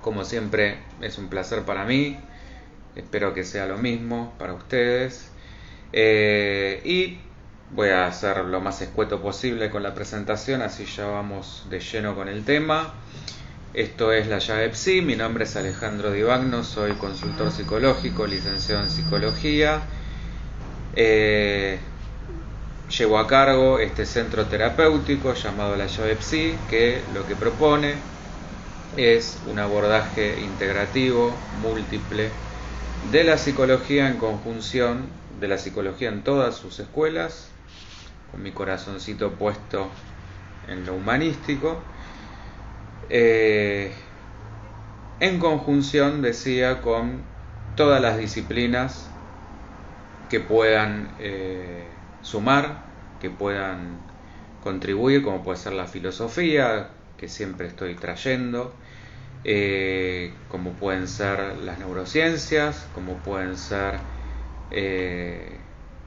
Como siempre, es un placer para mí. Espero que sea lo mismo para ustedes. Y voy a hacer lo más escueto posible con la presentación, así ya vamos de lleno con el tema. Esto es La Llave Psi, mi nombre es Alejandro Divagno, soy consultor psicológico, licenciado en psicología. Llevo a cargo este centro terapéutico llamado La Llave Psi, que lo que propone es un abordaje integrativo, múltiple, de la psicología en conjunción, de la psicología en todas sus escuelas, con mi corazoncito puesto en lo humanístico, en conjunción, decía, con todas las disciplinas que puedan sumar, que puedan contribuir, como puede ser la filosofía, que siempre estoy trayendo, como pueden ser las neurociencias, como pueden ser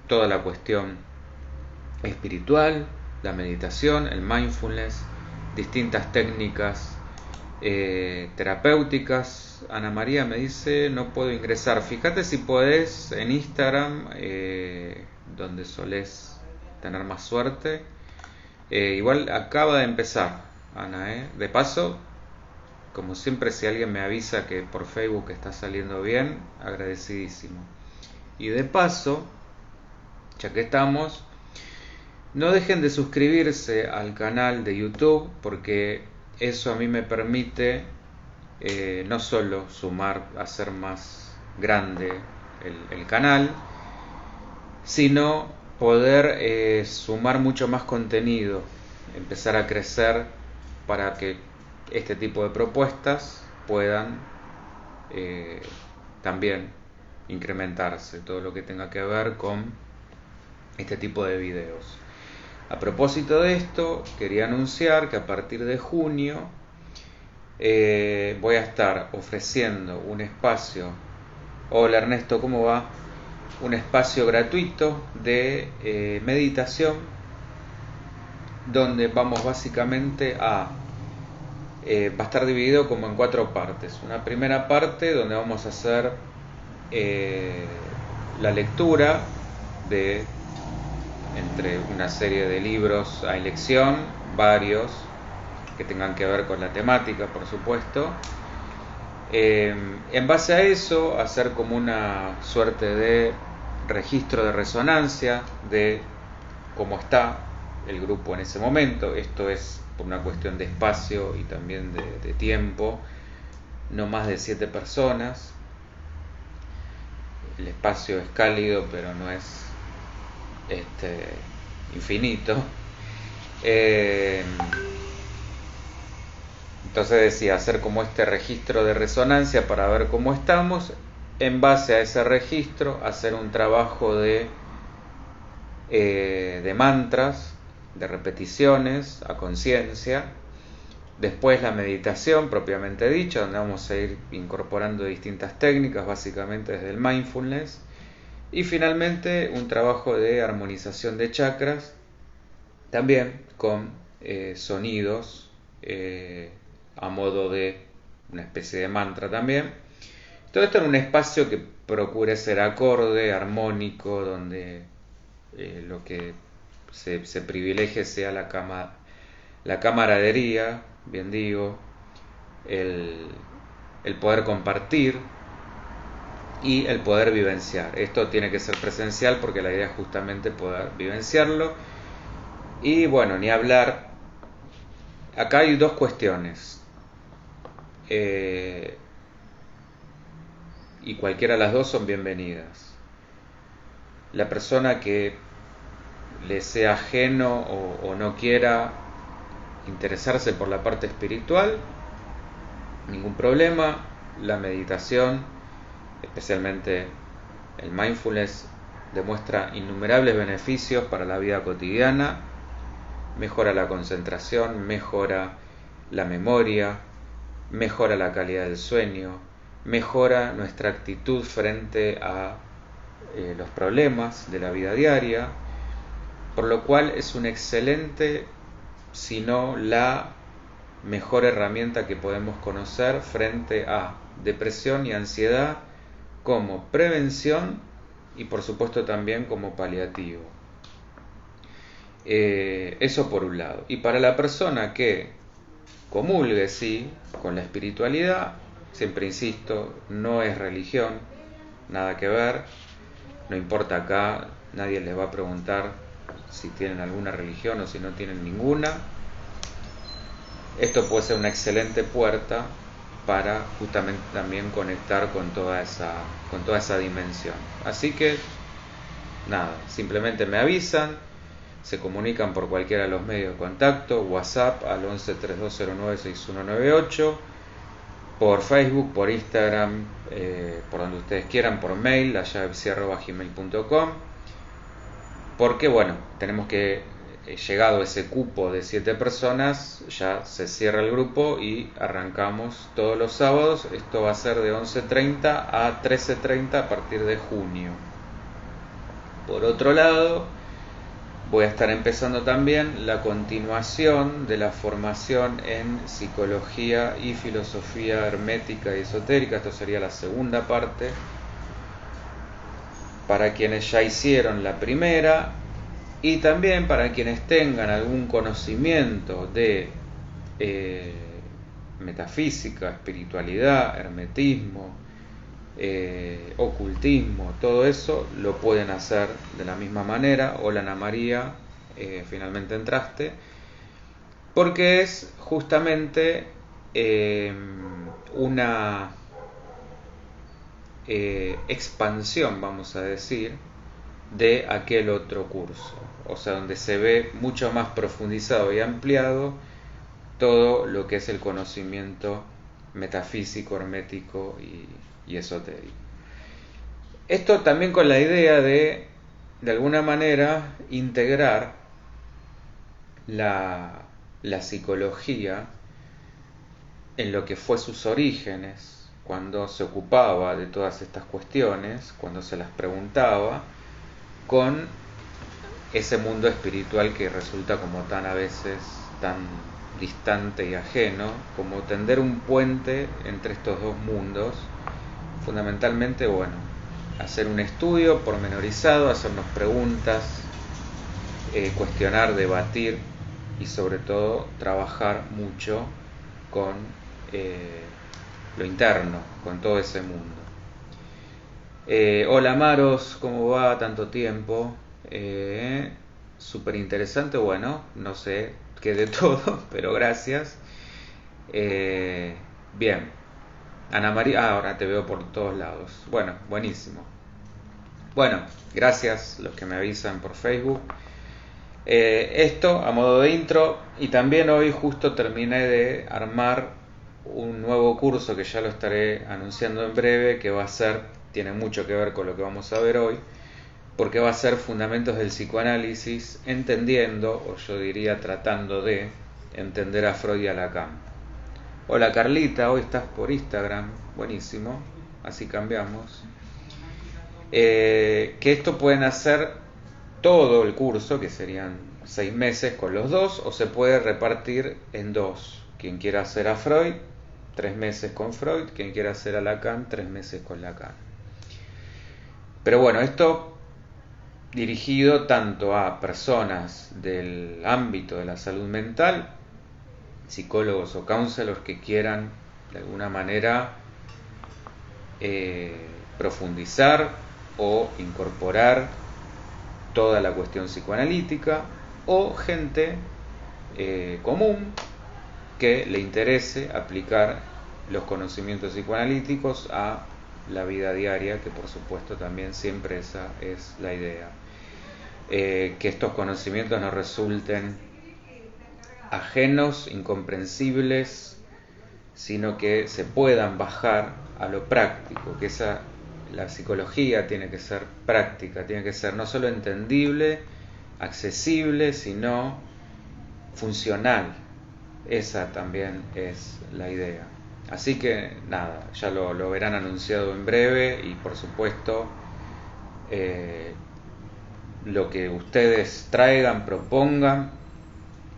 toda la cuestión espiritual, la meditación, el mindfulness, distintas técnicas terapéuticas. Ana María me dice, no puedo ingresar. Fíjate si podés en Instagram, donde solés tener más suerte. Igual acaba de empezar, Ana, De paso, como siempre, si alguien me avisa que por Facebook está saliendo bien, agradecidísimo. Y de paso, ya que estamos, no dejen de suscribirse al canal de YouTube, porque eso a mí me permite no solo sumar, hacer más grande el canal, sino poder sumar mucho más contenido, empezar a crecer para que este tipo de propuestas puedan también incrementarse, todo lo que tenga que ver con este tipo de videos. A propósito de esto, quería anunciar que a partir de junio voy a estar ofreciendo un espacio. Hola Ernesto, ¿cómo va? Un espacio gratuito de meditación, donde vamos básicamente va a estar dividido como en 4 partes. Una primera parte donde vamos a hacer la lectura de entre una serie de libros a elección, varios que tengan que ver con la temática, por supuesto. En base a eso, hacer como una suerte de registro de resonancia de cómo está el grupo en ese momento. Esto es por una cuestión de espacio y también de tiempo, no más de 7 personas. El espacio es cálido, pero no es infinito. Entonces decía, hacer como este registro de resonancia para ver cómo estamos. En base a ese registro, hacer un trabajo de mantras, de repeticiones a conciencia. Después la meditación propiamente dicha, donde vamos a ir incorporando distintas técnicas, básicamente desde el mindfulness. Y finalmente un trabajo de armonización de chakras, también con sonidos a modo de una especie de mantra también. Todo esto en un espacio que procure ser acorde, armónico, donde lo que se privilegie sea la camaradería, bien digo, el poder compartir y el poder vivenciar. Esto tiene que ser presencial porque la idea es justamente poder vivenciarlo. Y bueno, ni hablar. Acá hay 2 cuestiones. Y cualquiera de las 2 son bienvenidas. La persona que le sea ajeno o no quiera interesarse por la parte espiritual, ningún problema. La meditación, especialmente el mindfulness, demuestra innumerables beneficios para la vida cotidiana. Mejora la concentración, mejora la memoria, mejora la calidad del sueño, mejora nuestra actitud frente a los problemas de la vida diaria, por lo cual es un excelente, si no la mejor herramienta que podemos conocer frente a depresión y ansiedad como prevención y por supuesto también como paliativo. Eso por un lado. Y para la persona que comulgue, sí, con la espiritualidad, siempre insisto, no es religión, nada que ver, no importa acá, nadie les va a preguntar si tienen alguna religión o si no tienen ninguna. Esto puede ser una excelente puerta para justamente también conectar con toda esa dimensión. Así que nada, simplemente me avisan, se comunican por cualquiera de los medios de contacto, WhatsApp al 11 3209 6198, por Facebook, por Instagram, por donde ustedes quieran, por mail, layavepsi@gmail.com, porque bueno, tenemos que, llegado ese cupo de 7 personas, ya se cierra el grupo y arrancamos todos los sábados. Esto va a ser de 11:30 a 13:30 a partir de junio. Por otro lado, voy a estar empezando también la continuación de la formación en psicología y filosofía hermética y esotérica. Esto sería la segunda parte. Para quienes ya hicieron la primera y también para quienes tengan algún conocimiento de metafísica, espiritualidad, hermetismo, ocultismo, todo eso lo pueden hacer de la misma manera. Hola Ana María, finalmente entraste, porque es justamente una expansión, vamos a decir, de aquel otro curso, o sea, donde se ve mucho más profundizado y ampliado todo lo que es el conocimiento metafísico, hermético y esotérico. Esto también con la idea de alguna manera, integrar la psicología en lo que fue sus orígenes, cuando se ocupaba de todas estas cuestiones, cuando se las preguntaba, con ese mundo espiritual que resulta como tan a veces tan distante y ajeno, como tender un puente entre estos dos mundos. Fundamentalmente, bueno, hacer un estudio pormenorizado, hacernos preguntas, cuestionar, debatir y sobre todo trabajar mucho con lo interno, con todo ese mundo. Hola Maros, ¿cómo va? Tanto tiempo. Súper interesante, bueno, no sé qué de todo, pero gracias. Bien, Ana María, ahora te veo por todos lados. Bueno, buenísimo. Bueno, gracias los que me avisan por Facebook. Esto a modo de intro, y también hoy justo terminé de armar un nuevo curso que ya lo estaré anunciando en breve, que va a ser, tiene mucho que ver con lo que vamos a ver hoy, porque va a ser Fundamentos del Psicoanálisis, entendiendo, o yo diría tratando de entender a Freud y a Lacan. Hola Carlita, hoy estás por Instagram, buenísimo, así cambiamos. Que esto pueden hacer todo el curso, que serían 6 meses con los dos, o se puede repartir en dos. Quien quiera hacer a Freud, 3 meses con Freud; quien quiera hacer a Lacan, 3 meses con Lacan. Pero bueno, esto dirigido tanto a personas del ámbito de la salud mental, psicólogos o counselors que quieran de alguna manera profundizar o incorporar toda la cuestión psicoanalítica, o gente común que le interese aplicar los conocimientos psicoanalíticos a la vida diaria, que por supuesto también siempre esa es la idea. Que estos conocimientos no resulten ajenos, incomprensibles, sino que se puedan bajar a lo práctico, que la psicología tiene que ser práctica, tiene que ser no solo entendible, accesible, sino funcional. Esa también es la idea. Así que nada, ya lo verán anunciado en breve, y por supuesto lo que ustedes traigan, propongan,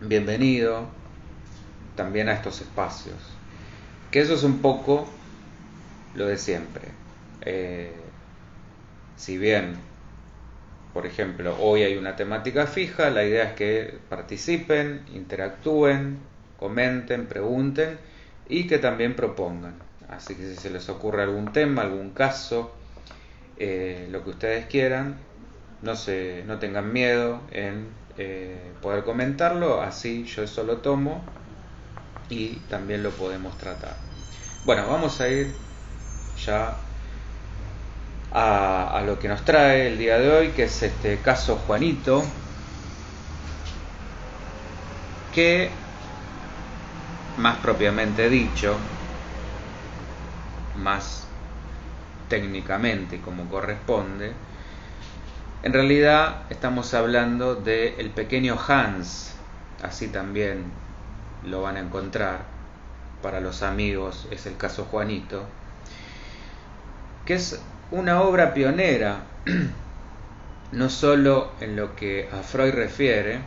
bienvenido. también a estos espacios. Que eso es un poco lo de siempre. Si bien, por ejemplo, hoy hay una temática fija, la idea es que participen, interactúen, comenten, pregunten y que también propongan. Así que si se les ocurre algún tema, algún caso, lo que ustedes quieran, no tengan miedo en poder comentarlo, así yo eso lo tomo y también lo podemos tratar. Bueno, vamos a ir ya a lo que nos trae el día de hoy, que es este caso Juanito, que más propiamente dicho, más técnicamente como corresponde, en realidad estamos hablando de el pequeño Hans, así también lo van a encontrar para los amigos, es el caso Juanito, que es una obra pionera, no solo en lo que a Freud refiere,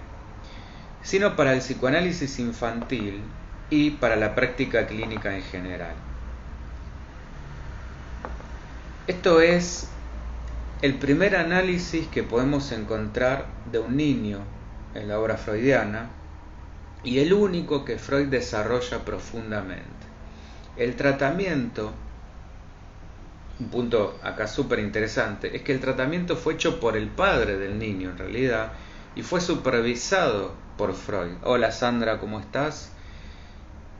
sino para el psicoanálisis infantil y para la práctica clínica en general. Esto es el primer análisis que podemos encontrar de un niño en la obra freudiana y el único que Freud desarrolla profundamente. El tratamiento, un punto acá súper interesante, es que el tratamiento fue hecho por el padre del niño en realidad y fue supervisado por Freud. Hola Sandra, ¿cómo estás?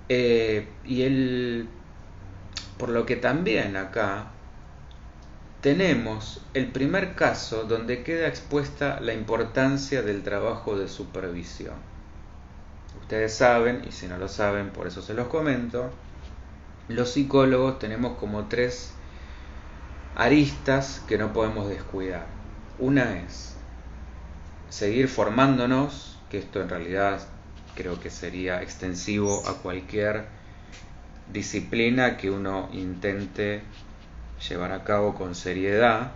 Y él, por lo que también acá tenemos el primer caso donde queda expuesta la importancia del trabajo de supervisión. Ustedes saben, y si no lo saben, por eso se los comento, los psicólogos tenemos como 3 aristas que no podemos descuidar. Una es seguir formándonos, que esto en realidad creo que sería extensivo a cualquier disciplina que uno intente llevar a cabo con seriedad,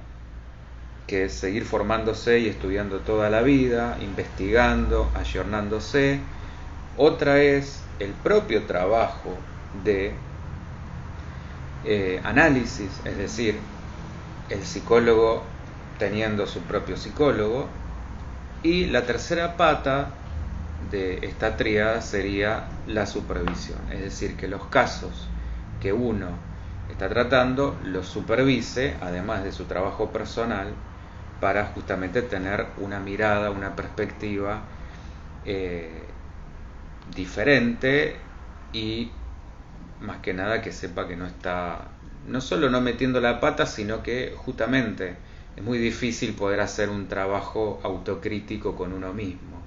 que es seguir formándose y estudiando toda la vida, investigando, ayornándose. Otra es el propio trabajo de análisis, es decir, el psicólogo teniendo su propio psicólogo. Y la tercera pata de esta tríada sería la supervisión, es decir, que los casos que uno está tratando los supervise, además de su trabajo personal, para justamente tener una mirada, una perspectiva diferente y más que nada que sepa que no está, no solo no metiendo la pata, sino que justamente es muy difícil poder hacer un trabajo autocrítico con uno mismo.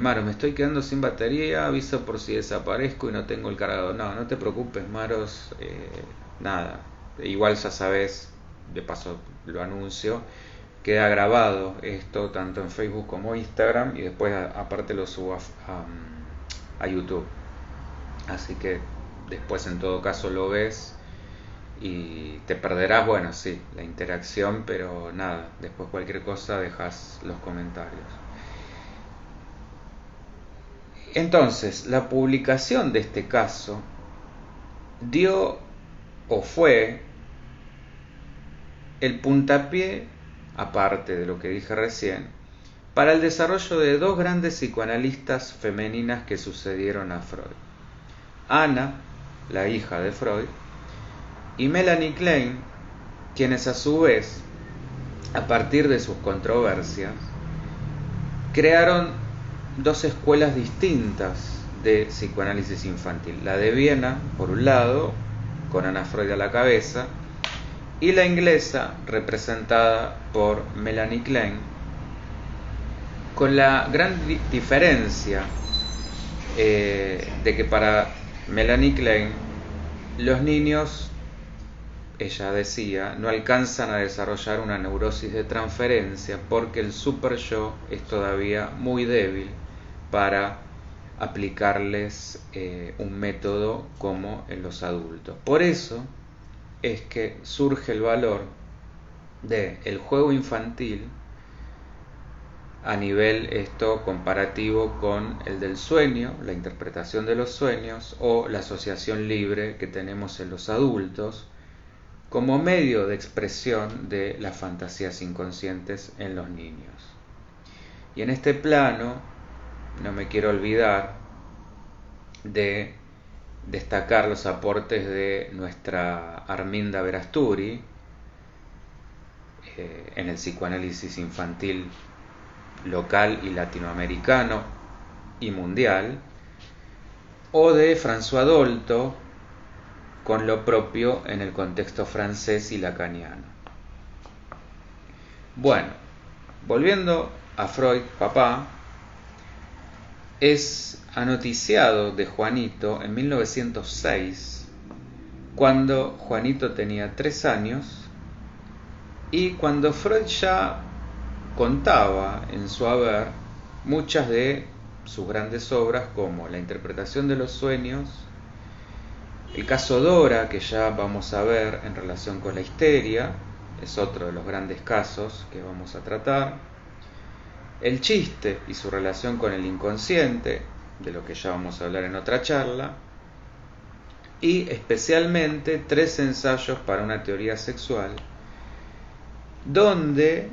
Maro, me estoy quedando sin batería, aviso por si desaparezco y no tengo el cargador. No, no te preocupes, Maros, nada, igual ya sabes, de paso lo anuncio, queda grabado esto tanto en Facebook como Instagram y después aparte lo subo a YouTube. Así que después en todo caso lo ves y te perderás, bueno, sí, la interacción, pero nada, después cualquier cosa dejas los comentarios. Entonces, la publicación de este caso dio o fue el puntapié, aparte de lo que dije recién, para el desarrollo de 2 grandes psicoanalistas femeninas que sucedieron a Freud. Anna, la hija de Freud, y Melanie Klein, quienes a su vez, a partir de sus controversias, crearon 2 escuelas distintas de psicoanálisis infantil. La de Viena, por un lado, con Anna Freud a la cabeza, y la inglesa, representada por Melanie Klein, con la gran diferencia de que para Melanie Klein los niños, ella decía, no alcanzan a desarrollar una neurosis de transferencia porque el super yo es todavía muy débil para aplicarles un método como en los adultos. Por eso es que surge el valor del juego infantil a nivel esto comparativo con el del sueño, la interpretación de los sueños o la asociación libre que tenemos en los adultos como medio de expresión de las fantasías inconscientes en los niños. Y en este plano no me quiero olvidar de destacar los aportes de nuestra Arminda Verasturi en el psicoanálisis infantil local y latinoamericano y mundial, o de François Dolto con lo propio en el contexto francés y lacaniano. Bueno, volviendo a Freud, papá, es anoticiado de Juanito en 1906, cuando Juanito tenía 3 años, y cuando Freud ya contaba en su haber muchas de sus grandes obras, como La interpretación de los sueños, el caso Dora, que ya vamos a ver en relación con la histeria, es otro de los grandes casos que vamos a tratar, el chiste y su relación con el inconsciente, de lo que ya vamos a hablar en otra charla, y especialmente 3 ensayos para una teoría sexual, donde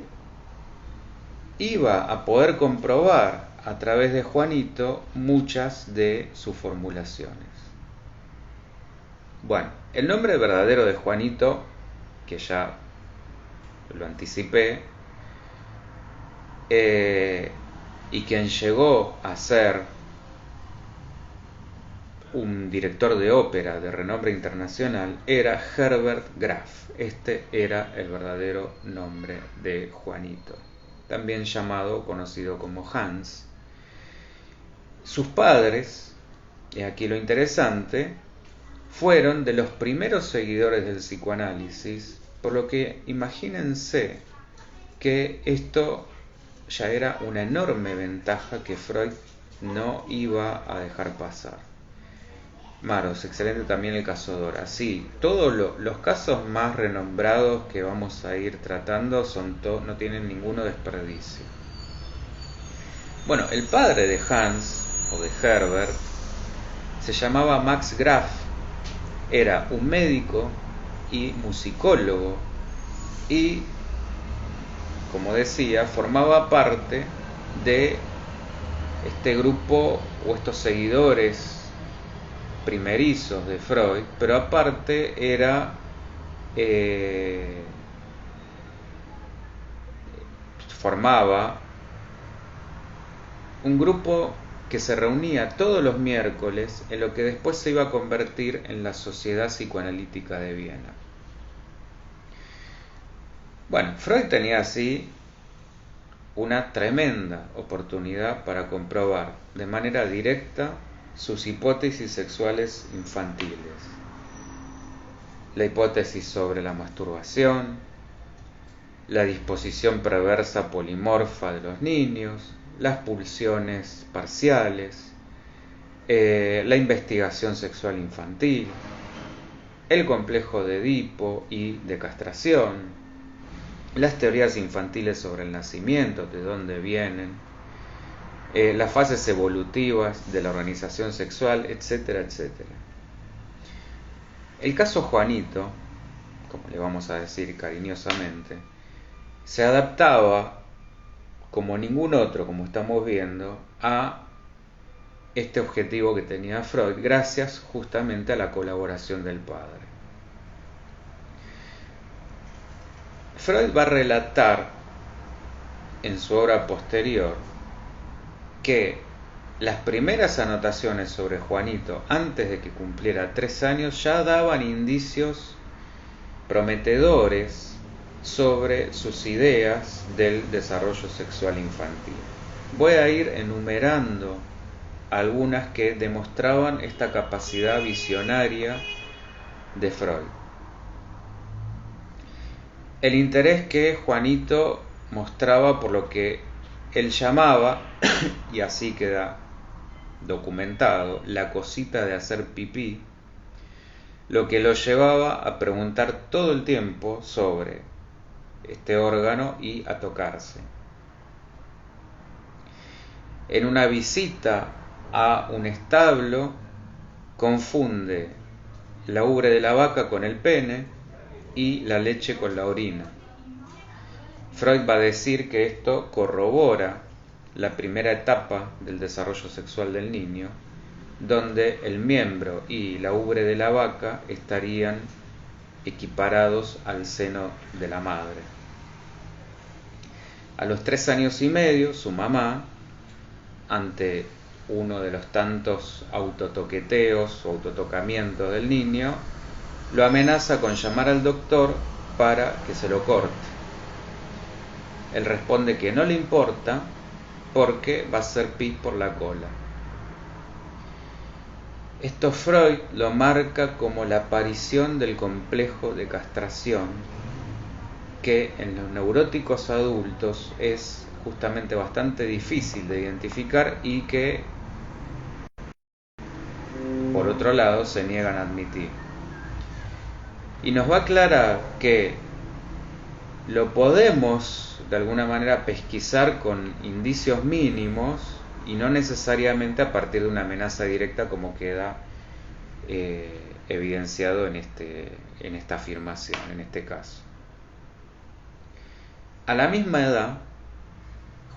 iba a poder comprobar a través de Juanito muchas de sus formulaciones. Bueno, el nombre verdadero de Juanito, que ya lo anticipé, y quien llegó a ser un director de ópera de renombre internacional, era Herbert Graf. Este era el verdadero nombre de Juanito, también llamado, conocido como Hans. Sus padres, y aquí lo interesante, fueron de los primeros seguidores del psicoanálisis, por lo que imagínense que esto ya era una enorme ventaja que Freud no iba a dejar pasar. Maros, excelente también el caso Dora. Sí, todos los casos más renombrados que vamos a ir tratando no tienen ninguno desperdicio. Bueno, el padre de Hans, o de Herbert, se llamaba Max Graf. Era un médico y musicólogo y, como decía, formaba parte de este grupo o estos seguidores primerizos de Freud, pero aparte era formaba un grupo que se reunía todos los miércoles en lo que después se iba a convertir en la Sociedad Psicoanalítica de Viena. Bueno, Freud tenía así una tremenda oportunidad para comprobar de manera directa sus hipótesis sexuales infantiles. La hipótesis sobre la masturbación, la disposición perversa polimorfa de los niños, las pulsiones parciales, la investigación sexual infantil, el complejo de Edipo y de castración, las teorías infantiles sobre el nacimiento, de dónde vienen, las fases evolutivas de la organización sexual, etcétera, etcétera. El caso Juanito, como le vamos a decir cariñosamente, se adaptaba como ningún otro, como estamos viendo, a este objetivo que tenía Freud, gracias justamente a la colaboración del padre. Freud va a relatar en su obra posterior que las primeras anotaciones sobre Juanito, antes de que cumpliera 3 años, ya daban indicios prometedores sobre sus ideas del desarrollo sexual infantil. Voy a ir enumerando algunas que demostraban esta capacidad visionaria de Freud. El interés que Juanito mostraba por lo que él llamaba, y así queda documentado, la cosita de hacer pipí, lo que lo llevaba a preguntar todo el tiempo sobre este órgano y a tocarse. en una visita a un establo, confunde la ubre de la vaca con el pene y la leche con la orina. Freud va a decir que esto corrobora la primera etapa del desarrollo sexual del niño, donde el miembro y la ubre de la vaca estarían equiparados al seno de la madre. A los 3 años y medio, su mamá, ante uno de los tantos autotoqueteos o autotocamientos del niño, lo amenaza con llamar al doctor para que se lo corte. Él responde que no le importa porque va a hacer pis por la cola. Esto Freud lo marca como la aparición del complejo de castración, que en los neuróticos adultos es justamente bastante difícil de identificar y que, por otro lado, se niegan a admitir. Y nos va a aclarar que lo podemos de alguna manera pesquisar con indicios mínimos y no necesariamente a partir de una amenaza directa, como queda evidenciado en esta afirmación, en este caso. A la misma edad,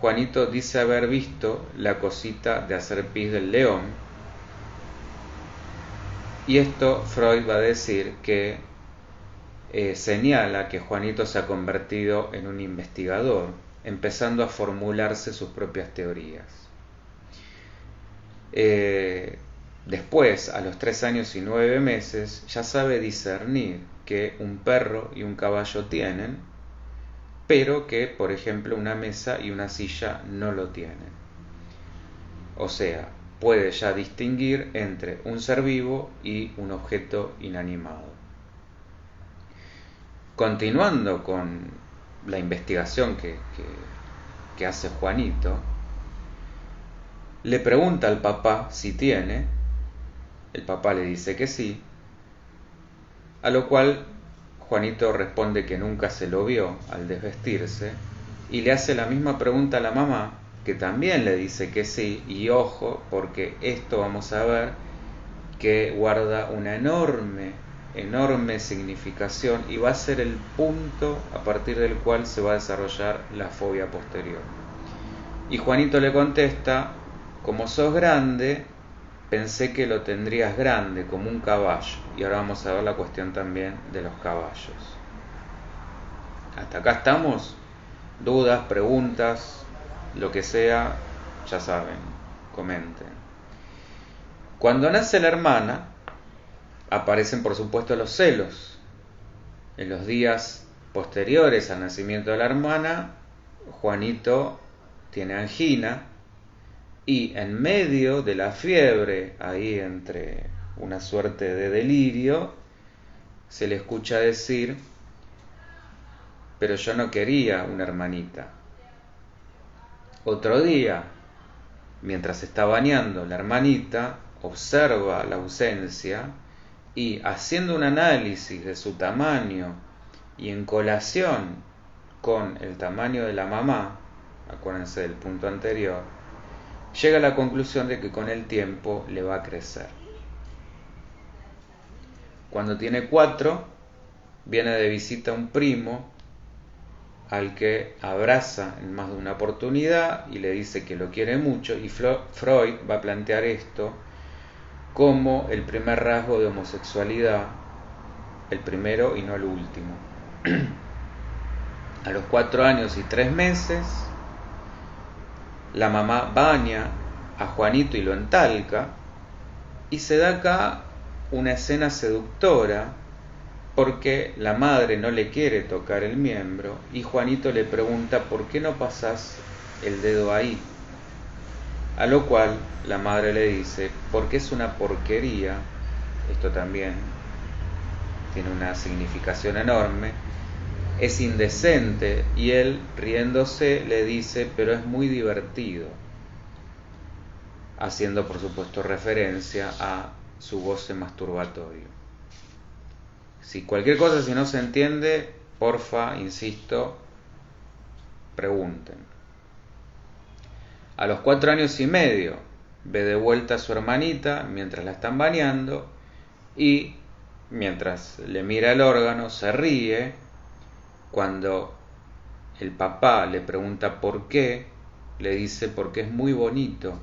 Juanito dice haber visto la cosita de hacer pis del león, y esto Freud va a decir que señala que Juanito se ha convertido en un investigador, empezando a formularse sus propias teorías. Después, a los 3 años y 9 meses, ya sabe discernir que un perro y un caballo tienen, pero que, por ejemplo, una mesa y una silla no lo tienen. O sea, puede ya distinguir entre un ser vivo y un objeto inanimado. Continuando con la investigación que hace Juanito, le pregunta al papá si tiene, el papá le dice que sí, a lo cual Juanito responde que nunca se lo vio al desvestirse, y le hace la misma pregunta a la mamá, que también le dice que sí, y ojo, porque esto vamos a ver que guarda una enorme significación y va a ser el punto a partir del cual se va a desarrollar la fobia posterior. Y Juanito le contesta: como sos grande, pensé que lo tendrías grande, como un caballo. Y ahora vamos a ver la cuestión también de los caballos. ¿Hasta acá estamos? ¿Dudas, preguntas, lo que sea? Ya saben, comenten. Cuando nace la hermana, aparecen por supuesto los celos. En los días posteriores al nacimiento de la hermana, Juanito tiene angina, y en medio de la fiebre, ahí entre una suerte de delirio, se le escucha decir: pero yo no quería una hermanita. Otro día, mientras está bañando, la hermanita observa la ausencia y, haciendo un análisis de su tamaño y en colación con el tamaño de la mamá, acuérdense del punto anterior, llega a la conclusión de que con el tiempo le va a crecer. Cuando tiene 4, viene de visita un primo al que abraza en más de una oportunidad y le dice que lo quiere mucho, y Freud va a plantear esto como el primer rasgo de homosexualidad, el primero y no el último. A los 4 años y 3 meses, la mamá baña a Juanito y lo entalca, y se da acá una escena seductora, porque la madre no le quiere tocar el miembro y Juanito le pregunta: ¿por qué no pasás el dedo ahí? A lo cual la madre le dice: porque es una porquería. Esto también tiene una significación enorme. Es indecente, y él, riéndose, le dice: pero es muy divertido, haciendo por supuesto referencia a su goce masturbatorio. Si cualquier cosa, si no se entiende, porfa, insisto, pregunten. A los 4 años y medio ve de vuelta a su hermanita mientras la están bañando y mientras le mira el órgano se ríe. Cuando el papá le pregunta por qué, le dice porque es muy bonito.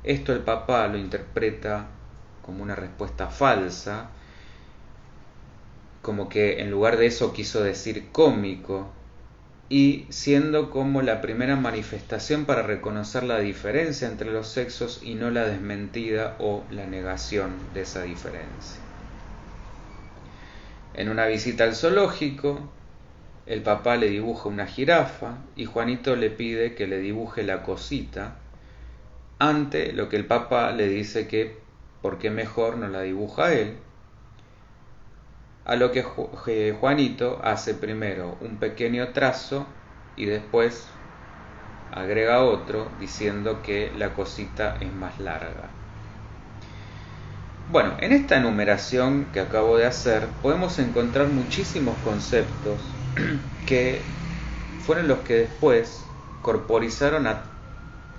Esto el papá lo interpreta como una respuesta falsa, como que en lugar de eso quiso decir cómico, y siendo como la primera manifestación para reconocer la diferencia entre los sexos y no la desmentida o la negación de esa diferencia. En una visita al zoológico, el papá le dibuja una jirafa y Juanito le pide que le dibuje la cosita, ante lo que el papá le dice que por qué mejor no la dibuja él. A lo que Juanito hace primero un pequeño trazo y después agrega otro diciendo que la cosita es más larga. Bueno, en esta enumeración que acabo de hacer podemos encontrar muchísimos conceptos que fueron los que después corporizaron a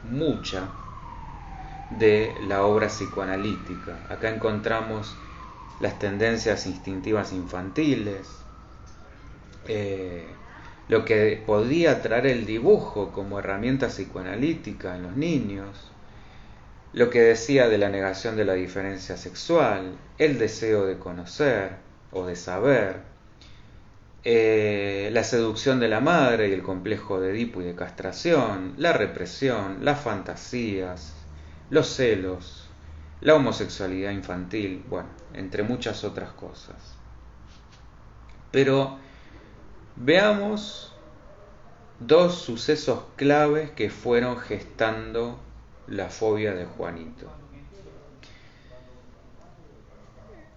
mucha de la obra psicoanalítica. Acá encontramos las tendencias instintivas infantiles, lo que podía traer el dibujo como herramienta psicoanalítica en los niños, lo que decía de la negación de la diferencia sexual, el deseo de conocer o de saber, la seducción de la madre y el complejo de Edipo y de castración, la represión, las fantasías, los celos, la homosexualidad infantil, bueno, entre muchas otras cosas. Pero veamos dos sucesos claves que fueron gestando la fobia de Juanito.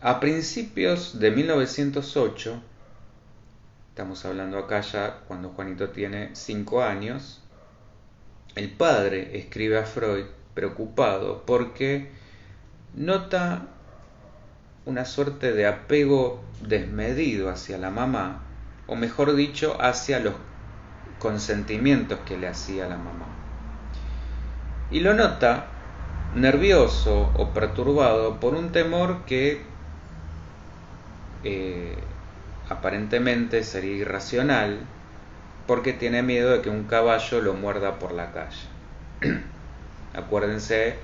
A principios de 1908, estamos hablando acá ya cuando Juanito tiene 5 años, el padre escribe a Freud preocupado porque nota una suerte de apego desmedido hacia la mamá, o mejor dicho, hacia los consentimientos que le hacía la mamá. Y lo nota nervioso o perturbado por un temor que aparentemente sería irracional, porque tiene miedo de que un caballo lo muerda por la calle. Acuérdense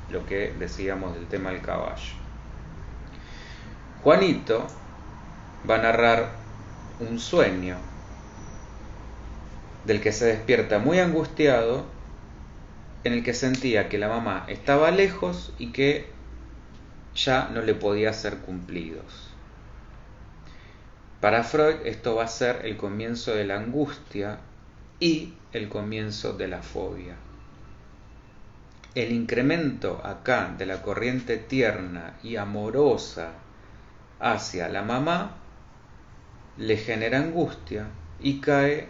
lo que decíamos del tema del caballo. Juanito va a narrar un sueño del que se despierta muy angustiado, en el que sentía que la mamá estaba lejos y que ya no le podía ser cumplidos. Para Freud esto va a ser el comienzo de la angustia y el comienzo de la fobia. El incremento acá de la corriente tierna y amorosa hacia la mamá le genera angustia y cae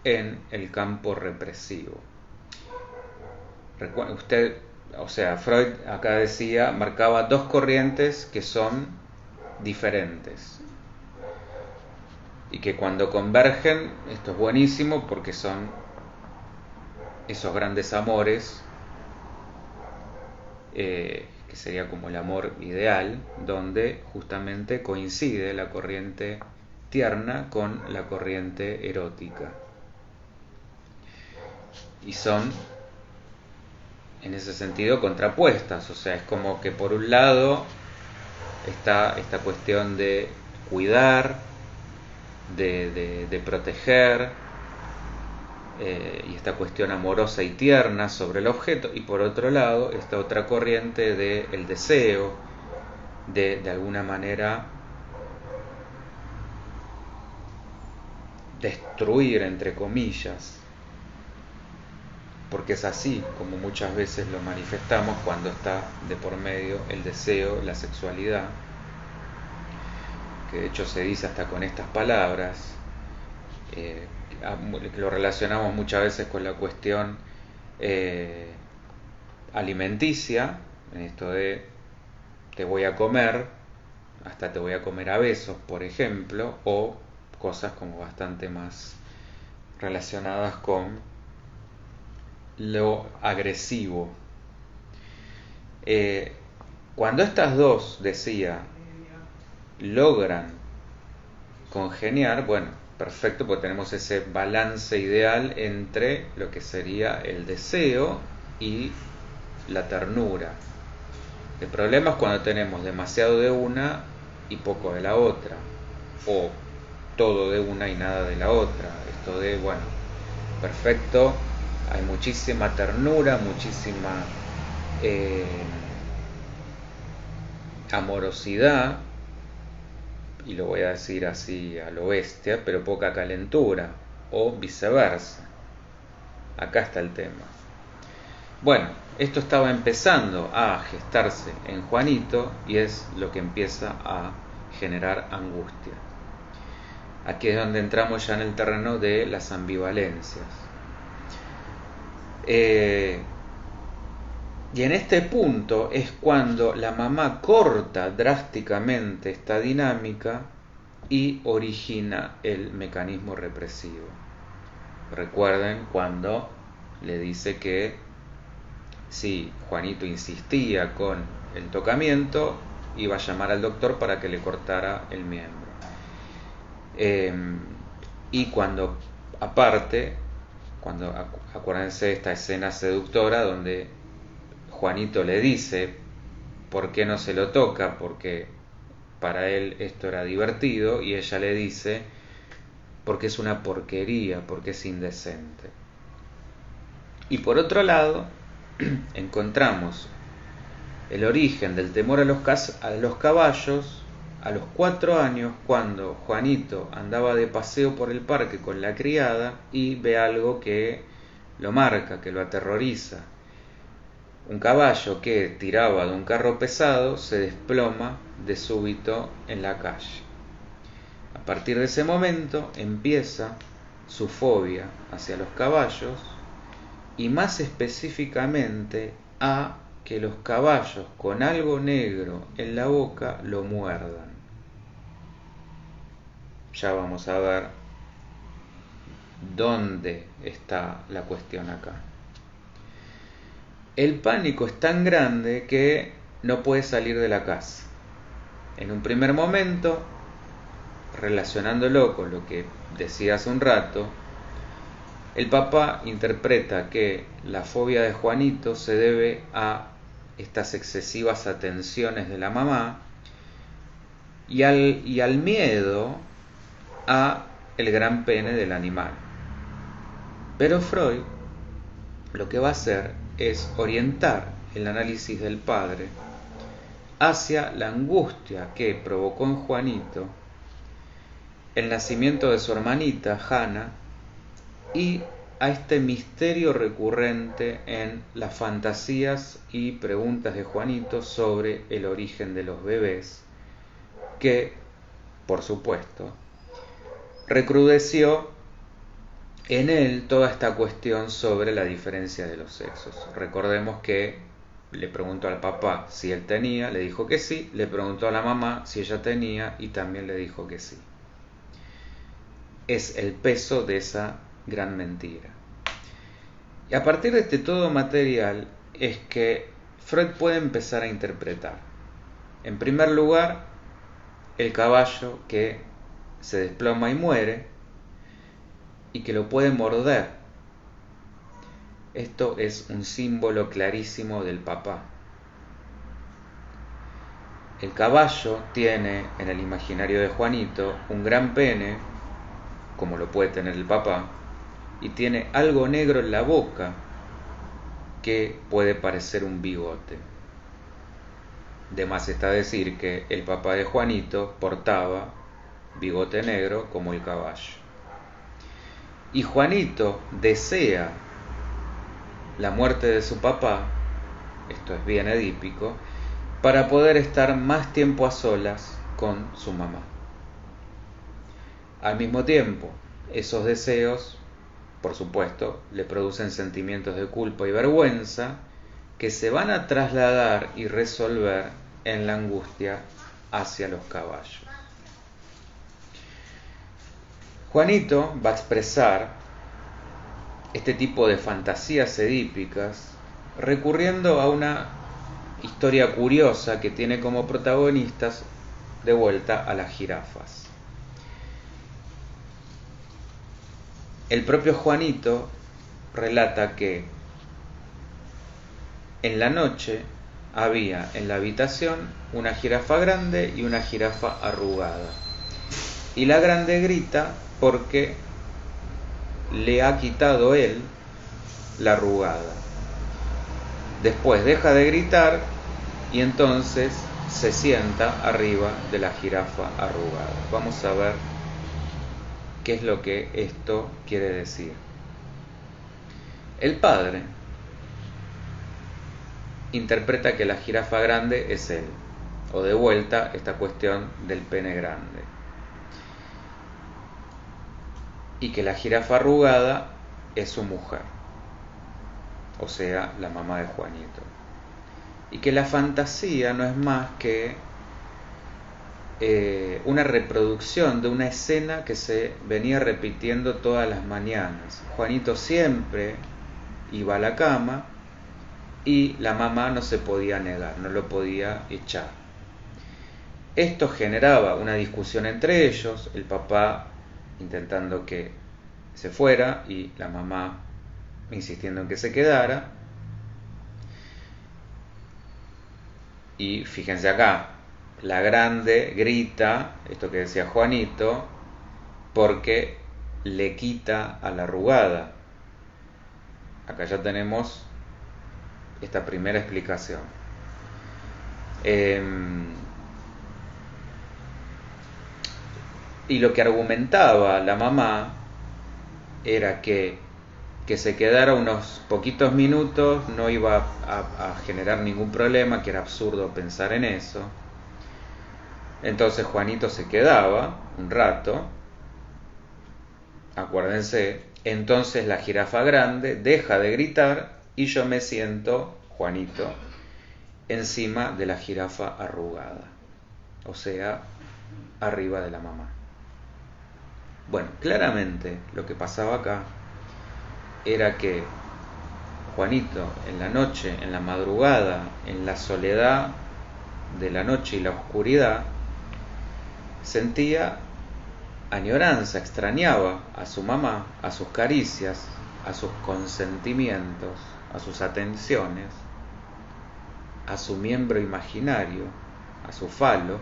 en el campo represivo. Freud acá decía, marcaba dos corrientes que son diferentes y que cuando convergen, esto es buenísimo porque son esos grandes amores, que sería como el amor ideal, donde justamente coincide la corriente tierna con la corriente erótica. Y son, en ese sentido, contrapuestas. O sea, es como que por un lado está esta cuestión de cuidar, de proteger, y esta cuestión amorosa y tierna sobre el objeto, y por otro lado esta otra corriente del deseo de alguna manera destruir, entre comillas, porque es así como muchas veces lo manifestamos cuando está de por medio el deseo, la sexualidad, que de hecho se dice hasta con estas palabras, que lo relacionamos muchas veces con la cuestión alimenticia, en esto de te voy a comer, hasta te voy a comer a besos, por ejemplo, o cosas como bastante más relacionadas con lo agresivo. Cuando estas dos, decía, logran congeniar, bueno, perfecto, porque tenemos ese balance ideal entre lo que sería el deseo y la ternura. El problema es cuando tenemos demasiado de una y poco de la otra, o todo de una y nada de la otra. Esto de, bueno, perfecto, hay muchísima ternura, muchísima amorosidad, y lo voy a decir así a lo bestia, pero poca calentura, o viceversa. Acá está el tema. Bueno, esto estaba empezando a gestarse en Juanito y es lo que empieza a generar angustia. Aquí es donde entramos ya en el terreno de las ambivalencias. Y en este punto es cuando la mamá corta drásticamente esta dinámica y origina el mecanismo represivo. Recuerden cuando le dice que si Juanito insistía con el tocamiento, iba a llamar al doctor para que le cortara el miembro. Y cuando, aparte, acuérdense de esta escena seductora donde Juanito le dice por qué no se lo toca, porque para él esto era divertido, y ella le dice porque es una porquería, porque es indecente. Y por otro lado, encontramos el origen del temor a los caballos a los 4 años, cuando Juanito andaba de paseo por el parque con la criada y ve algo que lo marca, que lo aterroriza. Un caballo que tiraba de un carro pesado se desploma de súbito en la calle. A partir de ese momento empieza su fobia hacia los caballos, y más específicamente a que los caballos con algo negro en la boca lo muerdan. Ya vamos a ver dónde está la cuestión acá. El pánico es tan grande que no puede salir de la casa. En un primer momento, relacionándolo con lo que decía hace un rato, el papá interpreta que la fobia de Juanito se debe a estas excesivas atenciones de la mamá y al miedo a el gran pene del animal. Pero Freud lo que va a hacer es orientar el análisis del padre hacia la angustia que provocó en Juanito el nacimiento de su hermanita Hannah y a este misterio recurrente en las fantasías y preguntas de Juanito sobre el origen de los bebés, que, por supuesto, recrudeció en él toda esta cuestión sobre la diferencia de los sexos. Recordemos que le preguntó al papá si él tenía, le dijo que sí, le preguntó a la mamá si ella tenía y también le dijo que sí. Es el peso de esa gran mentira. Y a partir de este todo material es que Freud puede empezar a interpretar. En primer lugar, el caballo que se desploma y muere y que lo puede morder. Esto es un símbolo clarísimo del papá. El caballo tiene en el imaginario de Juanito un gran pene, como lo puede tener el papá, y tiene algo negro en la boca que puede parecer un bigote. De más está decir que el papá de Juanito portaba bigote negro como el caballo. Y Juanito desea la muerte de su papá, esto es bien edípico, para poder estar más tiempo a solas con su mamá. Al mismo tiempo, esos deseos, por supuesto, le producen sentimientos de culpa y vergüenza que se van a trasladar y resolver en la angustia hacia los caballos. Juanito va a expresar este tipo de fantasías edípicas recurriendo a una historia curiosa que tiene como protagonistas de vuelta a las jirafas. El propio Juanito relata que en la noche había en la habitación una jirafa grande y una jirafa arrugada. Y la grande grita porque le ha quitado él la arrugada. Después deja de gritar y entonces se sienta arriba de la jirafa arrugada. Vamos a ver qué es lo que esto quiere decir. El padre interpreta que la jirafa grande es él, o de vuelta esta cuestión del pene grande, y que la jirafa arrugada es su mujer, o sea, la mamá de Juanito, y que la fantasía no es más que una reproducción de una escena que se venía repitiendo todas las mañanas. Juanito siempre iba a la cama y la mamá no se podía negar, no lo podía echar. Esto generaba una discusión entre ellos, el papá intentando que se fuera y la mamá insistiendo en que se quedara. Y fíjense acá, la grande grita, esto que decía Juanito, porque le quita a la arrugada. Acá ya tenemos esta primera explicación. Y lo que argumentaba la mamá era que se quedara unos poquitos minutos no iba a generar ningún problema, que era absurdo pensar en eso. Entonces Juanito se quedaba un rato, acuérdense, entonces la jirafa grande deja de gritar y yo me siento, Juanito, encima de la jirafa arrugada, o sea, arriba de la mamá. Bueno, claramente lo que pasaba acá era que Juanito en la noche, en la madrugada, en la soledad de la noche y la oscuridad, sentía añoranza, extrañaba a su mamá, a sus caricias, a sus consentimientos, a sus atenciones, a su miembro imaginario, a su falo,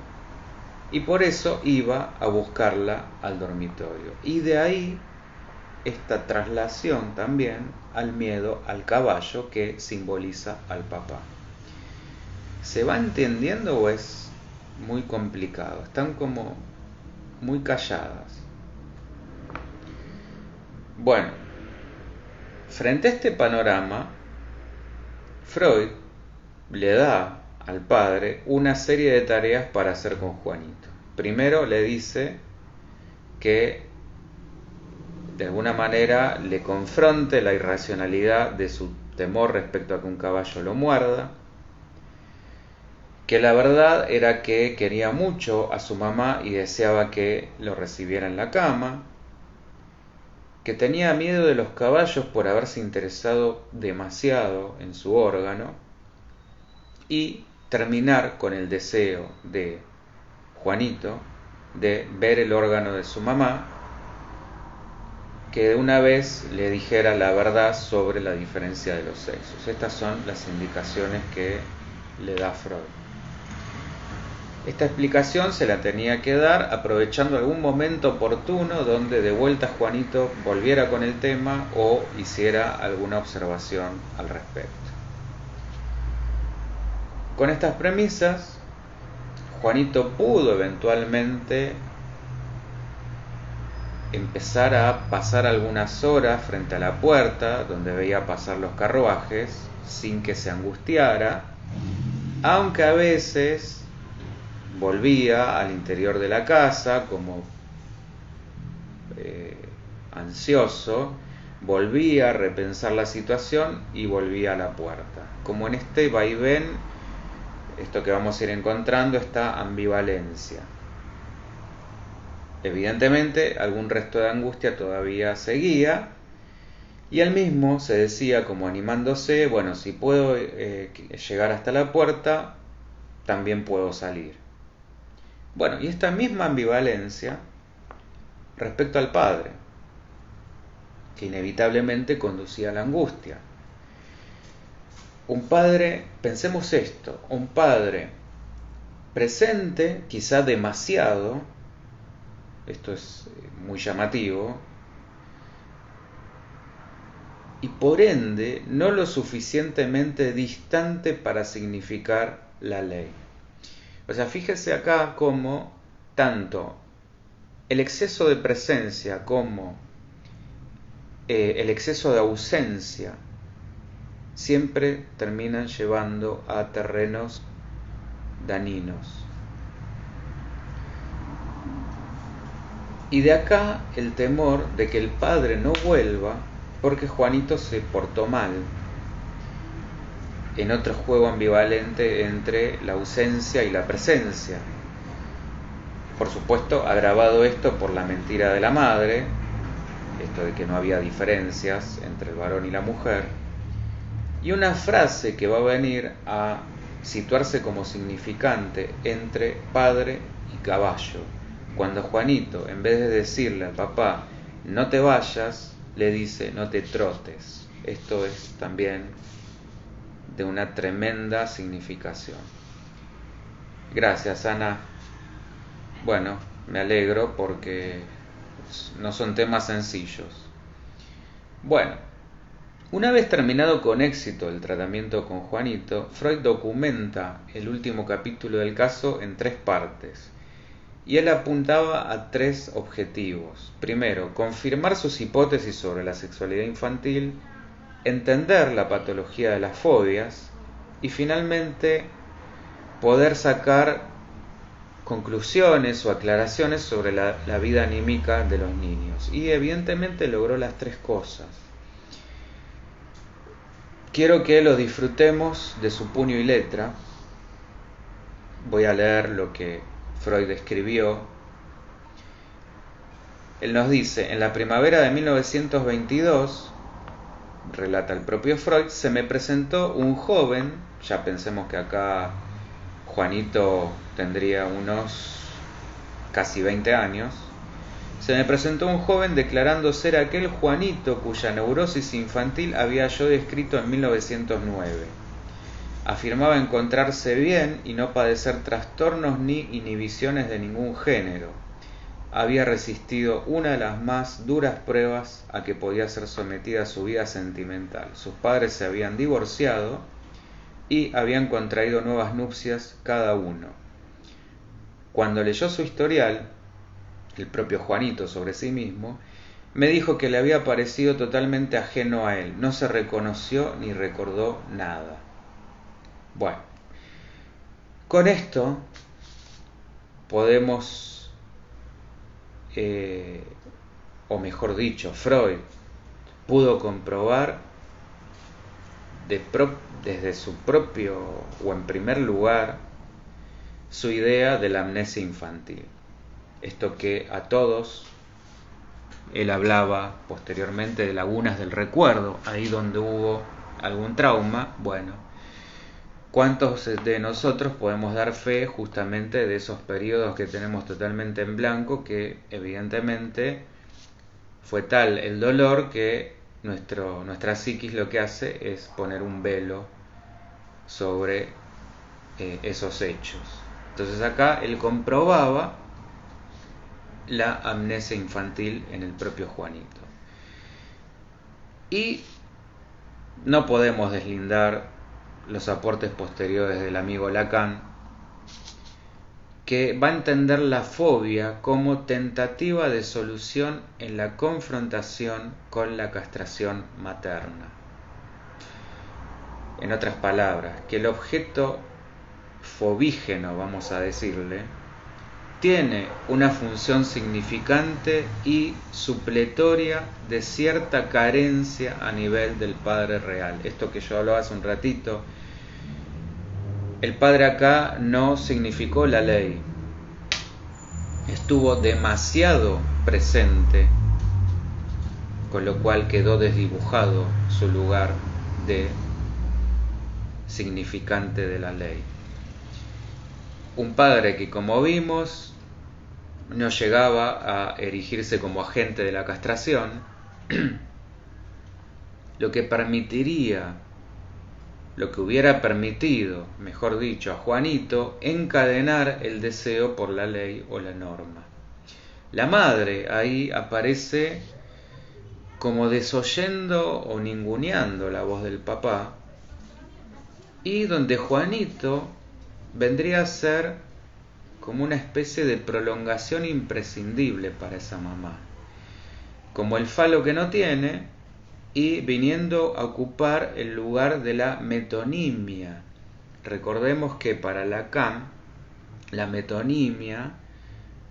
y por eso iba a buscarla al dormitorio. Y de ahí esta traslación también al miedo al caballo que simboliza al papá. ¿Se va entendiendo o es muy complicado? Están como muy calladas. Bueno, frente a este panorama, Freud le da al padre una serie de tareas para hacer con Juanito. Primero le dice que de alguna manera le confronte la irracionalidad de su temor respecto a que un caballo lo muerda, que la verdad era que quería mucho a su mamá y deseaba que lo recibiera en la cama, que tenía miedo de los caballos por haberse interesado demasiado en su órgano, y terminar con el deseo de Juanito de ver el órgano de su mamá, que de una vez le dijera la verdad sobre la diferencia de los sexos. Estas son las indicaciones que le da Freud. Esta explicación se la tenía que dar aprovechando algún momento oportuno donde de vuelta Juanito volviera con el tema o hiciera alguna observación al respecto. Con estas premisas, Juanito pudo eventualmente empezar a pasar algunas horas frente a la puerta donde veía pasar los carruajes sin que se angustiara, aunque a veces volvía al interior de la casa como ansioso, volvía a repensar la situación y volvía a la puerta. Como en este vaivén, esto que vamos a ir encontrando, esta ambivalencia. Evidentemente, algún resto de angustia todavía seguía, Y él mismo se decía como animándose, bueno, si puedo llegar hasta la puerta, también puedo salir. Bueno, y esta misma ambivalencia respecto al padre, que inevitablemente conducía a la angustia. Un padre, pensemos esto, un padre presente, quizá demasiado, esto es muy llamativo, y por ende no lo suficientemente distante para significar la ley. O sea, fíjese acá cómo tanto el exceso de presencia como el exceso de ausencia siempre terminan llevando a terrenos dañinos. Y de acá el temor de que el padre no vuelva porque Juanito se portó mal, en otro juego ambivalente entre la ausencia y la presencia. Por supuesto, agravado esto por la mentira de la madre, esto de que no había diferencias entre el varón y la mujer, y una frase que va a venir a situarse como significante entre padre y caballo, cuando Juanito, en vez de decirle al papá no te vayas, le dice no te trotes. Esto es también de una tremenda significación. Gracias, Ana. Bueno, me alegro porque no son temas sencillos. Bueno, una vez terminado con éxito el tratamiento con Juanito, Freud documenta el último capítulo del caso en 3 partes. Y él apuntaba a 3 objetivos. Primero, confirmar sus hipótesis sobre la sexualidad infantil, entender la patología de las fobias y finalmente poder sacar conclusiones o aclaraciones sobre la vida anímica de los niños. Y evidentemente logró las 3 cosas. Quiero que lo disfrutemos de su puño y letra. Voy a leer lo que Freud escribió. Él nos dice: en la primavera de 1922, relata el propio Freud, se me presentó un joven, ya pensemos que acá Juanito tendría unos casi 20 años, se me presentó un joven declarando ser aquel Juanito cuya neurosis infantil había yo descrito en 1909. Afirmaba encontrarse bien y no padecer trastornos ni inhibiciones de ningún género. Había resistido una de las más duras pruebas a que podía ser sometida su vida sentimental. Sus padres se habían divorciado y habían contraído nuevas nupcias cada uno. Cuando leyó su historial, el propio Juanito sobre sí mismo, me dijo que le había parecido totalmente ajeno a él. No se reconoció ni recordó nada. Bueno, con esto podemos, o mejor dicho, Freud pudo comprobar desde su propio, o en primer lugar, su idea de la amnesia infantil. Esto que a todos, él hablaba posteriormente de lagunas del recuerdo, ahí donde hubo algún trauma. Bueno, ¿cuántos de nosotros podemos dar fe justamente de esos periodos que tenemos totalmente en blanco, que evidentemente fue tal el dolor que nuestra psiquis lo que hace es poner un velo sobre esos hechos? Entonces acá él comprobaba la amnesia infantil en el propio Juanito. Y no podemos deslindar los aportes posteriores del amigo Lacan, que va a entender la fobia como tentativa de solución en la confrontación con la castración materna. En otras palabras, que el objeto fobígeno, vamos a decirle, tiene una función significante y supletoria de cierta carencia a nivel del padre real. Esto que yo hablaba hace un ratito, el padre acá no significó la ley, estuvo demasiado presente con lo cual quedó desdibujado su lugar de significante de la ley. Un padre que, como vimos, no llegaba a erigirse como agente de la castración, lo que hubiera permitido, mejor dicho, a Juanito encadenar el deseo por la ley o la norma. La madre ahí aparece como desoyendo o ninguneando la voz del papá, y donde Juanito vendría a ser como una especie de prolongación imprescindible para esa mamá, como el falo que no tiene, y viniendo a ocupar el lugar de la metonimia. Recordemos que para Lacan la metonimia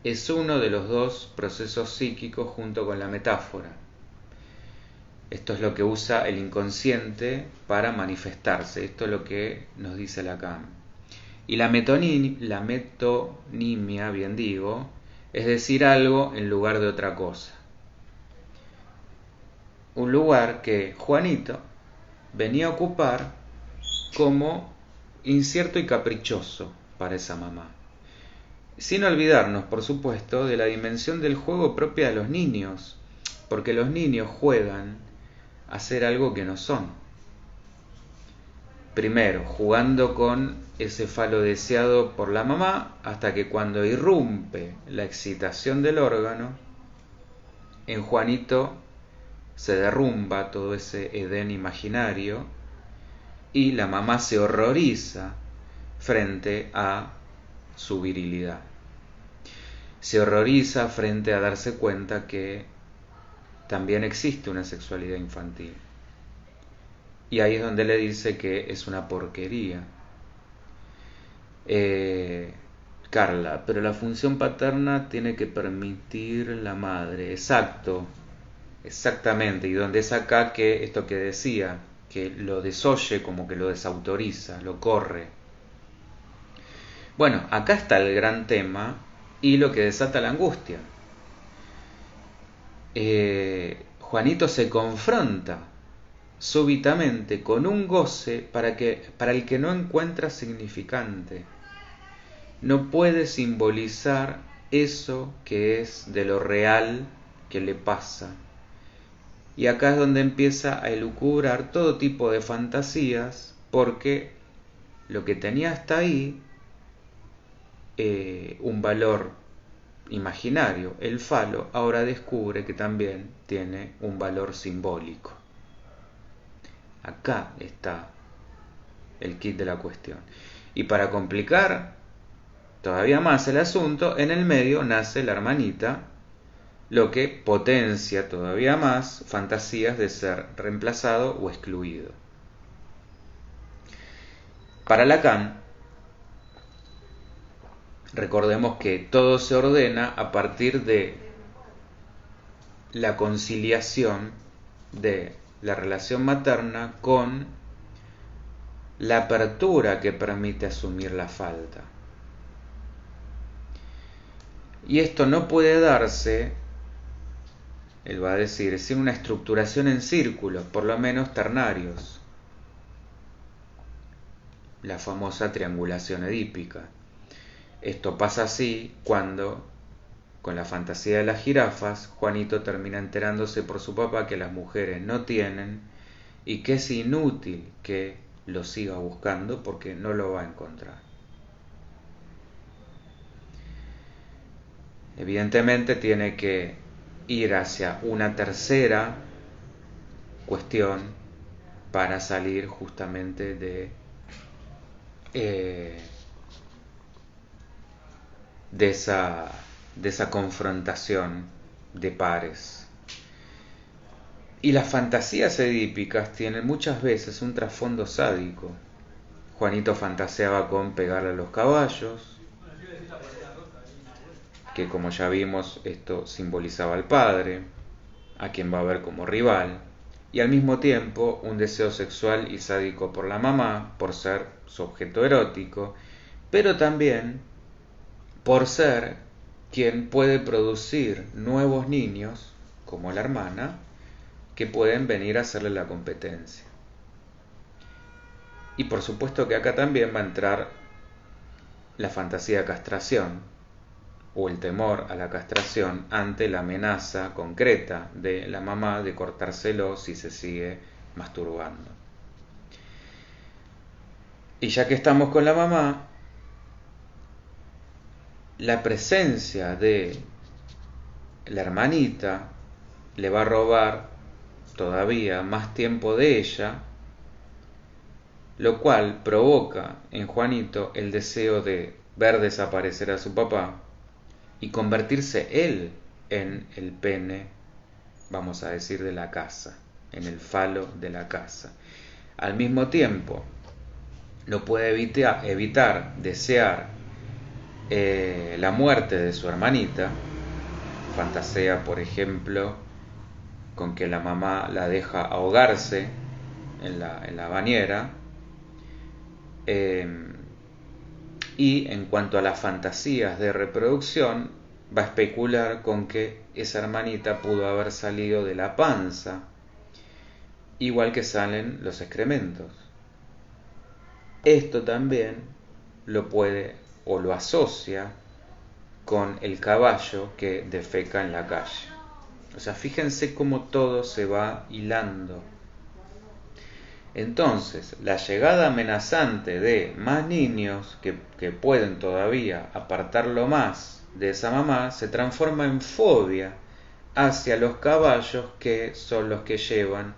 es uno de los dos procesos psíquicos junto con la metáfora. Esto es lo que usa el inconsciente para manifestarse. Esto es lo que nos dice Lacan. Y la metonimia, bien digo, es decir algo en lugar de otra cosa. Un lugar que Juanito venía a ocupar como incierto y caprichoso para esa mamá. Sin olvidarnos, por supuesto, de la dimensión del juego propia de los niños, porque los niños juegan a ser algo que no son. Primero, jugando con ese falo deseado por la mamá, hasta que cuando irrumpe la excitación del órgano, en Juanito se derrumba todo ese Edén imaginario y la mamá se horroriza frente a su virilidad. Se horroriza frente a darse cuenta que también existe una sexualidad infantil. Y ahí es donde le dice que es una porquería. Carla, pero la función paterna tiene que permitir la madre. Exactamente. Y donde es acá que esto que decía, que lo desoye, como que lo desautoriza, lo corre. Bueno, acá está el gran tema y lo que desata la angustia. Juanito se confronta súbitamente con un goce para el que no encuentra significante. No puede simbolizar eso que es de lo real que le pasa. Y acá es donde empieza a elucubrar todo tipo de fantasías, porque lo que tenía hasta ahí un valor imaginario, el falo, ahora descubre que también tiene un valor simbólico. Acá está el kit de la cuestión. Y para complicar todavía más el asunto, en el medio nace la hermanita, lo que potencia todavía más fantasías de ser reemplazado o excluido. Para Lacan, recordemos que todo se ordena a partir de la conciliación de la relación materna con la apertura que permite asumir la falta. Y esto no puede darse, él va a decir, sin una estructuración en círculos, por lo menos ternarios. La famosa triangulación edípica. Esto pasa así cuando, con la fantasía de las jirafas, Juanito termina enterándose por su papá que las mujeres no tienen y que es inútil que lo siga buscando porque no lo va a encontrar. Evidentemente tiene que ir hacia una tercera cuestión para salir justamente de esa confrontación de pares. Y las fantasías edípicas tienen muchas veces un trasfondo sádico. Juanito fantaseaba con pegarle a los caballos, que como ya vimos esto simbolizaba al padre, a quien va a ver como rival, y al mismo tiempo un deseo sexual y sádico por la mamá, por ser su objeto erótico, pero también por ser quien puede producir nuevos niños, como la hermana, que pueden venir a hacerle la competencia. Y por supuesto que acá también va a entrar la fantasía de castración o el temor a la castración ante la amenaza concreta de la mamá de cortárselo si se sigue masturbando. Y ya que estamos con la mamá, la presencia de la hermanita le va a robar todavía más tiempo de ella, lo cual provoca en Juanito el deseo de ver desaparecer a su papá y convertirse él en el pene, vamos a decir, de la casa, en el falo de la casa. Al mismo tiempo, no puede evitar desear la muerte de su hermanita. Fantasea, por ejemplo, con que la mamá la deja ahogarse en la bañera. Y en cuanto a las fantasías de reproducción, va a especular con que esa hermanita pudo haber salido de la panza, igual que salen los excrementos. Esto también lo puede o lo asocia con el caballo que defeca en la calle. O sea, fíjense cómo todo se va hilando. Entonces, la llegada amenazante de más niños que pueden todavía apartarlo más de esa mamá se transforma en fobia hacia los caballos, que son los que llevan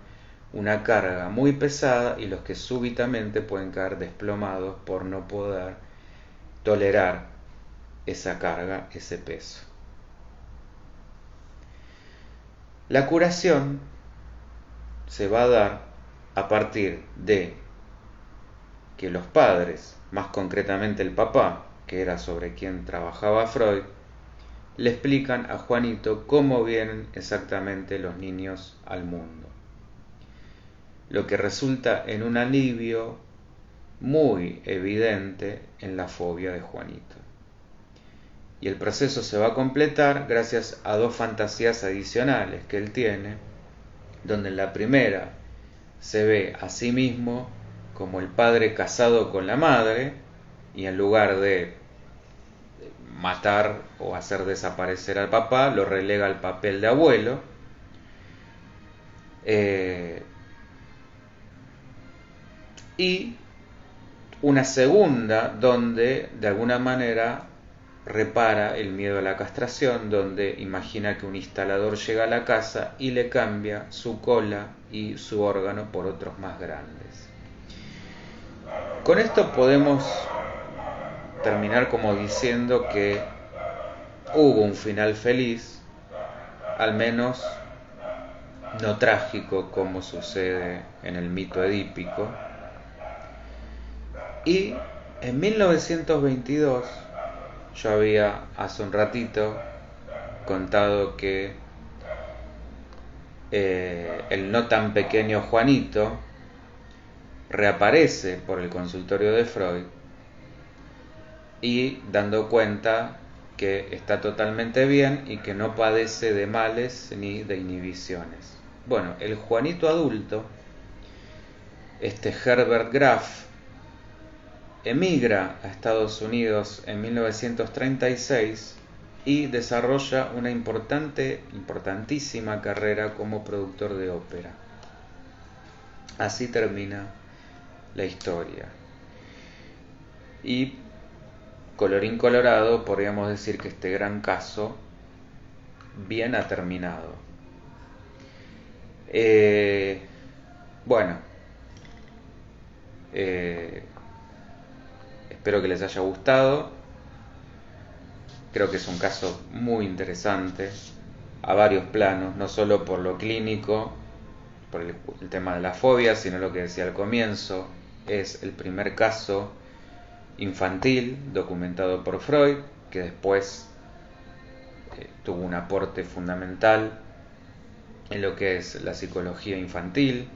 una carga muy pesada y los que súbitamente pueden caer desplomados por no poder tolerar esa carga, ese peso. La curación se va a dar a partir de que los padres, más concretamente el papá, que era sobre quien trabajaba Freud, le explican a Juanito cómo vienen exactamente los niños al mundo, lo que resulta en un alivio muy evidente en la fobia de Juanito. Y el proceso se va a completar gracias a dos fantasías adicionales que él tiene, donde en la primera se ve a sí mismo como el padre casado con la madre, y en lugar de matar o hacer desaparecer al papá, lo relega al papel de abuelo. Y una segunda donde de alguna manera repara el miedo a la castración, donde imagina que un instalador llega a la casa y le cambia su cola y su órgano por otros más grandes. Con esto podemos terminar como diciendo que hubo un final feliz, al menos no trágico como sucede en el mito edípico. Y en 1922, yo había hace un ratito contado que el no tan pequeño Juanito reaparece por el consultorio de Freud y dando cuenta que está totalmente bien y que no padece de males ni de inhibiciones. Bueno, el Juanito adulto, este Herbert Graf, emigra a Estados Unidos en 1936 y desarrolla una importantísima carrera como productor de ópera. Así termina la historia. Y colorín colorado, podríamos decir que este gran caso bien ha terminado. Espero que les haya gustado. Creo que es un caso muy interesante a varios planos, no solo por lo clínico, por el tema de la fobia, sino lo que decía al comienzo, es el primer caso infantil documentado por Freud, que después tuvo un aporte fundamental en lo que es la psicología infantil,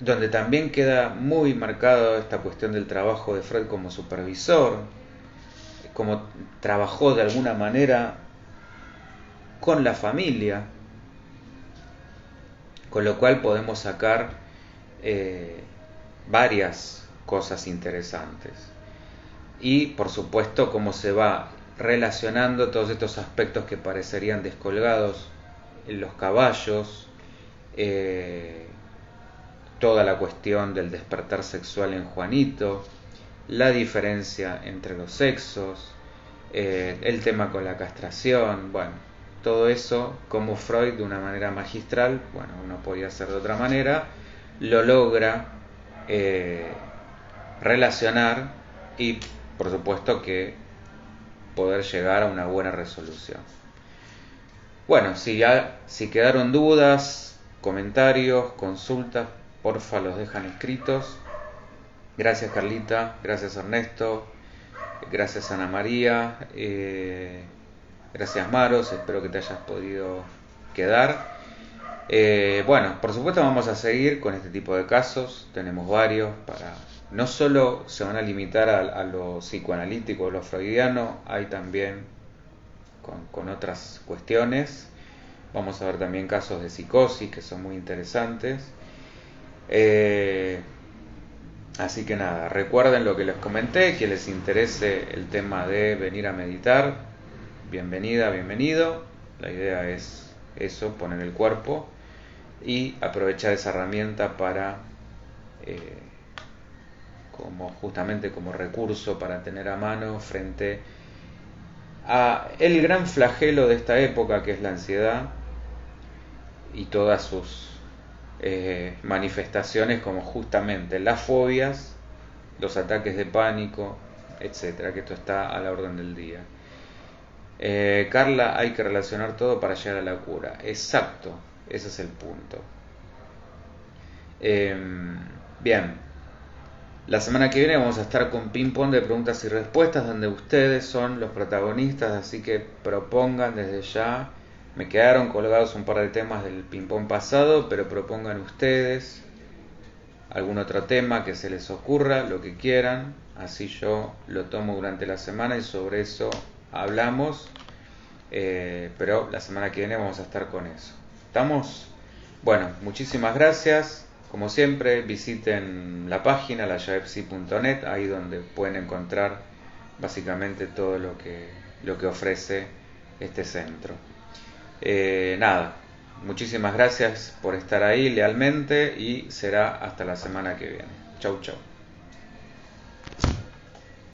donde también queda muy marcada esta cuestión del trabajo de Freud como supervisor, como trabajó de alguna manera con la familia, con lo cual podemos sacar varias cosas interesantes. Y por supuesto cómo se va relacionando todos estos aspectos que parecerían descolgados en los caballos, toda la cuestión del despertar sexual en Juanito, la diferencia entre los sexos, el tema con la castración, bueno, todo eso como Freud de una manera magistral, bueno, no podía ser de otra manera, lo logra relacionar y por supuesto que poder llegar a una buena resolución. Bueno, si quedaron dudas, comentarios, consultas, porfa los dejan escritos. Gracias Carlita, gracias Ernesto, gracias Ana María, gracias Maros, espero que te hayas podido quedar. Bueno, por supuesto vamos a seguir con este tipo de casos, tenemos varios, no solo se van a limitar a lo psicoanalítico o lo freudiano, hay también con otras cuestiones. Vamos a ver también casos de psicosis que son muy interesantes. Así que nada, recuerden lo que les comenté, que les interese el tema de venir a meditar, bienvenida, bienvenido. La idea es eso, poner el cuerpo y aprovechar esa herramienta para justamente como recurso para tener a mano frente a el gran flagelo de esta época, que es la ansiedad y todas sus manifestaciones, como justamente las fobias, los ataques de pánico, etcétera, que esto está a la orden del día. Carla, hay que relacionar todo para llegar a la cura. Exacto, ese es el punto. Bien, la semana que viene vamos a estar con ping pong de preguntas y respuestas, donde ustedes son los protagonistas, así que propongan desde ya. Me quedaron colgados un par de temas del ping pong pasado, pero propongan ustedes algún otro tema que se les ocurra, lo que quieran, así yo lo tomo durante la semana y sobre eso hablamos, pero la semana que viene vamos a estar con eso. ¿Estamos? Bueno, muchísimas gracias. Como siempre, visiten la página, layavepsi.net, ahí donde pueden encontrar básicamente todo lo que ofrece este centro. Nada, muchísimas gracias por estar ahí lealmente y será hasta la semana que viene. Chau, chau.